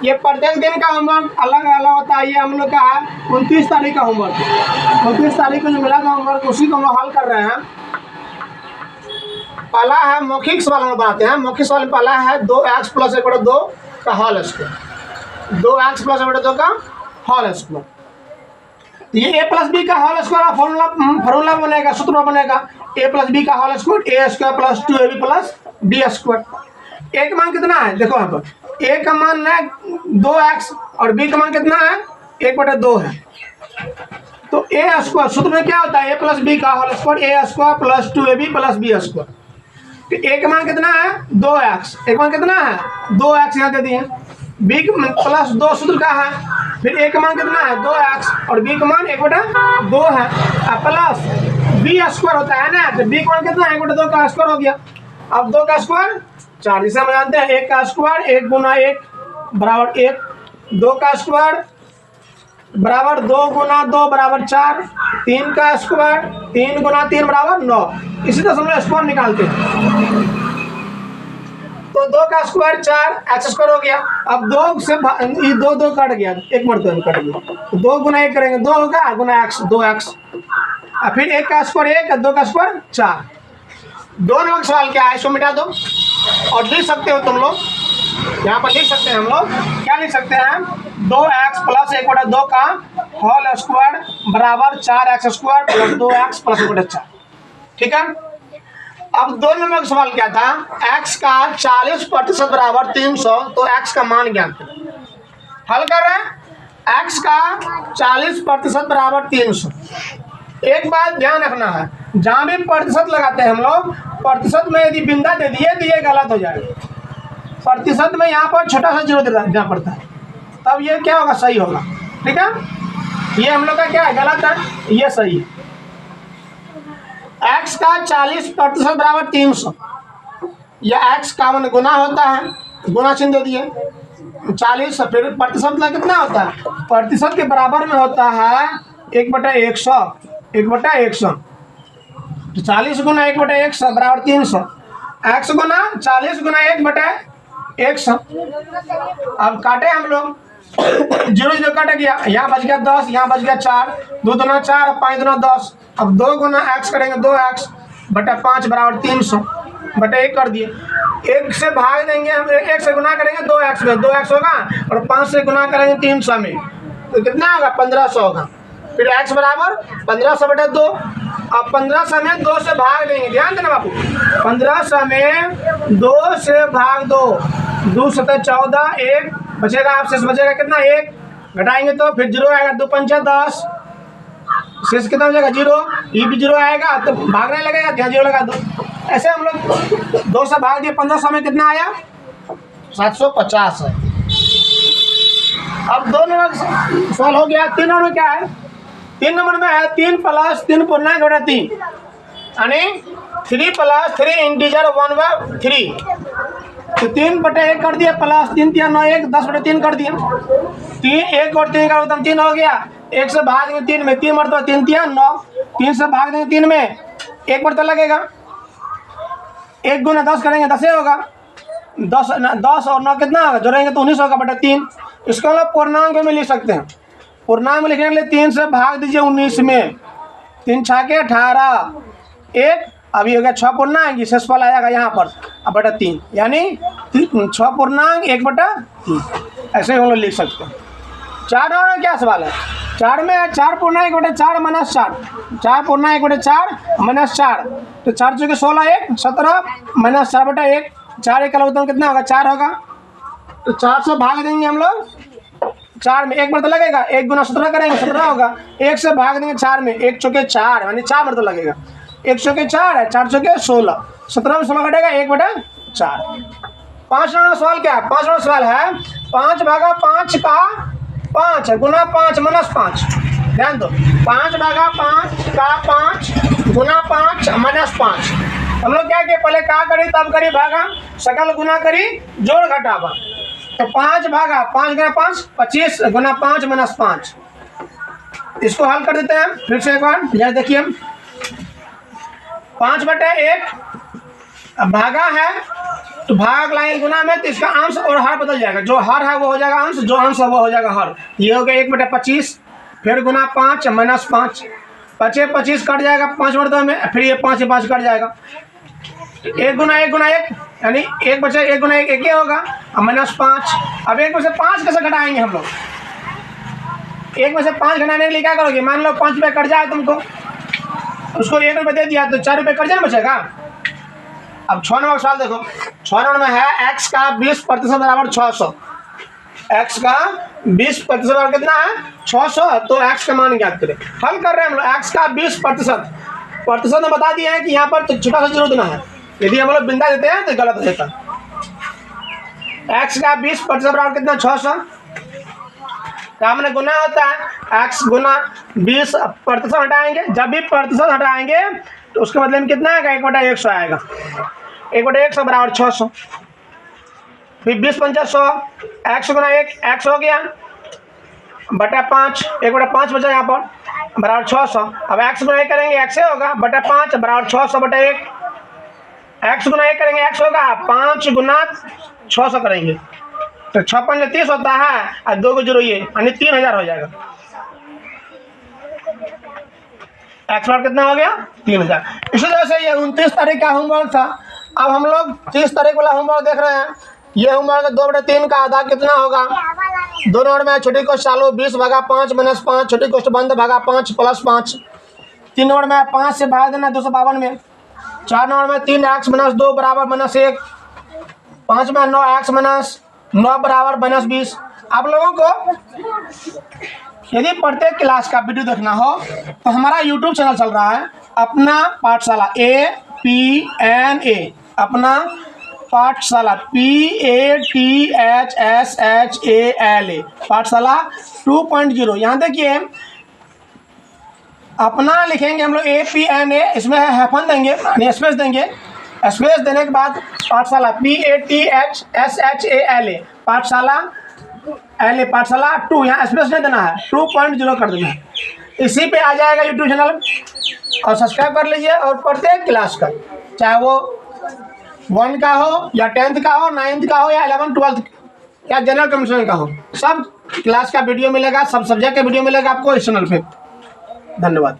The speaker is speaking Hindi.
ये प्रत्येक दिन का होमवर्क अलग अलग होता है। ये हम लोग का है 29 तारीख का होमवर्क। 29 तारीख को जो मिला था होमवर्क उसी को हम लोग हल कर रहे हैं। पहला है मौखिक सवाल हम बनाते हैं। मौखिक सवाल पहला है 2x + 1/2 का होल स्क्वायर। 2x + 1/2 का होल स्क्वायर। ये a + b का होल स्क्वायर फॉर्मूला बनेगा, सूत्र बनेगा a + b का whole square a² + 2ab + b²। a का मान कितना है देखो यहाँ पर, a का मान है 2x और b का मान कितना है 1/2 है। तो a² सूत्र में क्या होता है a + b का whole square a² + 2ab + b²। तो a का मान कितना है 2x, a का मान कितना है 2x यहाँ दे दिए। b + 2 सूत्र का है, फिर a का मान कितना है 2x और b का मान 1/2 है प्लस b² होता है ना। तो b का मान कितना है 1/2 का स्क्वायर हो गया। अब 2 का स्क्वायर 4, जिसे हम जानते हैं 1 का स्क्वायर 1 × 1 = 1, 2 का स्क्वायर बराबर 2 × 2 = 4, 3 का स्क्वायर 3 × 3 = 9। इसी तरह हम लोग स्क्वायर निकालते हैं। तो 2 का स्क्वायर 4x² हो गया। अब 2 से 2 कट गया, एक मरतबा कट गया। तो 2 × 1 करेंगे 2 होगा × x 2x। और फिर 1 का स्क्वायर 1 और 2 का स्क्वायर 4। 2 नंबर का सवाल क्या है इसको मिटा दो और लिख सकते हो तुम लोग। यहाँ पर लिख सकते हैं हम लोग, क्या लिख सकते हैं 2x + 1/2 का होल स्क्वायर बराबर 4x² + 2x + 1/4। ठीक है। अब 2 नंबर का सवाल क्या था, x का 40% बराबर 300। तो x का मान ज्ञात करें। हल कर रहे हैं x का 40% बराबर 300। एक बात ध्यान रखना है, जहाँ भी प्रतिशत लगाते हैं हम लोग, प्रतिशत में यदि बिंदा दे दिए तो ये गलत हो जाएगा। प्रतिशत में यहाँ पर छोटा सा 0 देना पड़ता है, तब ये क्या होगा सही होगा। ठीक है, ये हम लोग का क्या है गलत है, ये सही है। x का 40% बराबर 300, या x का मान गुना होता है, गुना चिन्ह दे दिए 40। फिर प्रतिशत का कितना होता है, प्रतिशत के बराबर में होता है 1/100, 1/100। तो 40 × 1/100 बराबर 300। x गुना 40 × 1/100। अब काटे हम लोग 0 कट गया, यहाँ बच गया 10, यहाँ बच गया 4, 2 दूना 4 5 दूना 10। अब 2 × x करेंगे 2x बटा 5 बराबर 300 बटा 1 कर दिए। 1 से भाग देंगे हम, 1 से गुना करेंगे 2x में 2x होगा और 5 से गुना करेंगे 300 में, तो कितना होगा 1500 होगा। फिर x बराबर 1500/2। अब 1500 में 2 से भाग देंगे, ध्यान देना बाबू, 1500 में 2 से भाग दो, 2 × 7 = 14, 1 बचेगा, आपसे बचेगा कितना 1, घटाएंगे तो फिर 0 आएगा, 2 × 5 = 10, शेष कितना हो जाएगा 0, ये भी 0 आएगा तो भागने लगेगा, यहाँ 0 लगा दो। ऐसे हम लोग 2 से भाग दिए, 1500 में कितना आया 750 है। अब 2 नंबर सवाल हो गया। 3 नंबर में क्या है, 3 नंबर में है 3 + 3 पूर्णांक 3, यानी 3 + 3 इंटीजर 1/3। तो 3/1 कर दिया, प्लस 3 × 3 = 9, 1 10/3 कर दिया। 3 1 और 3 का उत्तर 3 हो गया। 1 से भाग देंगे 3 में, 3 मरतबा 3 × 3 = 9, 3 से भाग देंगे 3 में, 1 मरतबा लगेगा, 1 × 10 करेंगे 10 होगा, 10 और 9 कितना होगा, जोड़ेंगे तो 19 होगा बटा 3। इसको हम लोग पूर्णांक में लिख सकते हैं। पूर्णांक में लिखने के लिए 3 से भाग दीजिए 19 में, 3 × 6 = 18, 1 अभी हो गया 6 पूर्णांक, शेषफल आएगा यहाँ पर अब बटा 3, यानी 6 पूर्णांक 1/3। ऐसे हम लोग लिख सकते हैं। 4 नंबर क्या सवाल है, 4 में 4 पूर्णांक 1/4 - 4, 4 पूर्णांक 1/4 - 4, तो 4 × 16 1 17 - 4/1, 4 1 का उत्तर कितना होगा 4 होगा। तो 4 से भाग देंगे हम लोग 4 में, 1 मरतबा लगेगा, 1 × 17 करेंगे 17 होगा, 1 से भाग देंगे 4 में, 1 × 4 यानी 4 मरतबा लगेगा, 1 × 4 है, 4 × 16, 17 में 16 कटेगा 1/4। 5 नंबर सवाल क्या है, 5 नंबर सवाल है 5/5 का 5 गुना 5 - 5। ध्यान दो, 5/5 का 5 गुना 5 - 5। हम लोग क्या किए, पहले क्या करी तब करी भागा, सकल गुना करी जोड़ घटावा। तो 5/5 गुना 5 25 गुना 5 - 5। इसको हल कर देते हैं फिर से एक बार, यह देखिए 5/1 भागा है तो भाग लाइन गुना में तो इसका अंश और हर बदल जाएगा, जो हर है वो हो जाएगा अंश, जो अंश है वो हो जाएगा हर। ये हो गया 1/25, फिर गुना 5 -5, 25 कट जाएगा 5 मरतबा में, फिर ये 5 से 5 कट जाएगा। 1 गुना 1 गुना 1 यानी 1 बचा 1 गुना 1 1 होगा, और -5। अब 1 में से 5 कैसे घटाएंगे हम लोग? 1 में से 5 घटाने के लिए क्या करोगे? मान लो 5 रुपये कट जाए तुमको, उसको 1 रुपये दे दिया तो 4 रुपये कट जाए बचेगा। अब 6 नंबर सवाल देखो, 6 नंबर में है x का 20% बराबर 600। x का 20% बराबर कितना है? 600। तो x का मान ज्ञात करें। हल कर रहे हैं हम लोग। x का 20% में बता दिए हैं कि यहाँ पर तो छोटा सा जीरो देना है, यदि हम लोग बिंदा देते हैं तो गलत हो जाता है। x का 20% बराबर कितना? 600। तो हमने गुना होता है, x गुना 20% हटाएंगे, जब भी प्रतिशत हटाएंगे तो उसके बदले में कितना आएगा? 1/100 आएगा। 1/100 बराबर 600। फिर 20 पंचा 100, x गुना 1 x हो गया बटा 5, 1/5 बचा यहाँ पर बराबर 600। अब x गुना 1 करेंगे x होगा बटा 5 बराबर 600 बटा 1। x गुना 1 करेंगे x होगा 5 गुना 600 करेंगे तो 6 5 30 होता है, और 2 को जीरो ये यानी 3000 हो जाएगा। x बार कितना हो गया? 3000। इसी तरह से ये 29 तारीख का होमवर्क था। अब हम लोग 30 तारीख वाला होमवर्क देख रहे हैं। ये होमवर्क 2/3 का आधा कितना होगा? 2 नंबर में छोटी कोष्ठ चालू 20 भागा 5 -5, छोटी कोष्ठ बंद भागा 5 + 5। 3 नंबर में 5 से भाग देना 252 में। 4 नंबर में 3x - 2 बराबर -1। 5 में 9x - 9 बराबर -20। आप लोगों को यदि प्रत्येक क्लास का वीडियो देखना हो तो हमारा यूट्यूब चैनल चल रहा है अपना पाठशाला APNA, अपना पाठशाला PATHSHALA, पाठशाला 2.0। यहाँ देखिए अपना लिखेंगे हम लोग APNA, इसमें हैफन देंगे यानी स्पेस देंगे। स्पेस देने के बाद पाठशाला PATHSHALA, पाठशाला पाठशाला 2, यहाँ स्पेस नहीं देना है, 2.0 कर देना है। इसी पे आ जाएगा यूट्यूब चैनल, और सब्सक्राइब कर लीजिए। और प्रत्येक क्लास का, चाहे वो 1 का हो या 10th का हो, 9th का हो या 11th 12th या जनरल कमीशन का हो, सब क्लास का वीडियो मिलेगा, सब सब्जेक्ट का वीडियो मिलेगा आपको इस चैनल पे। धन्यवाद।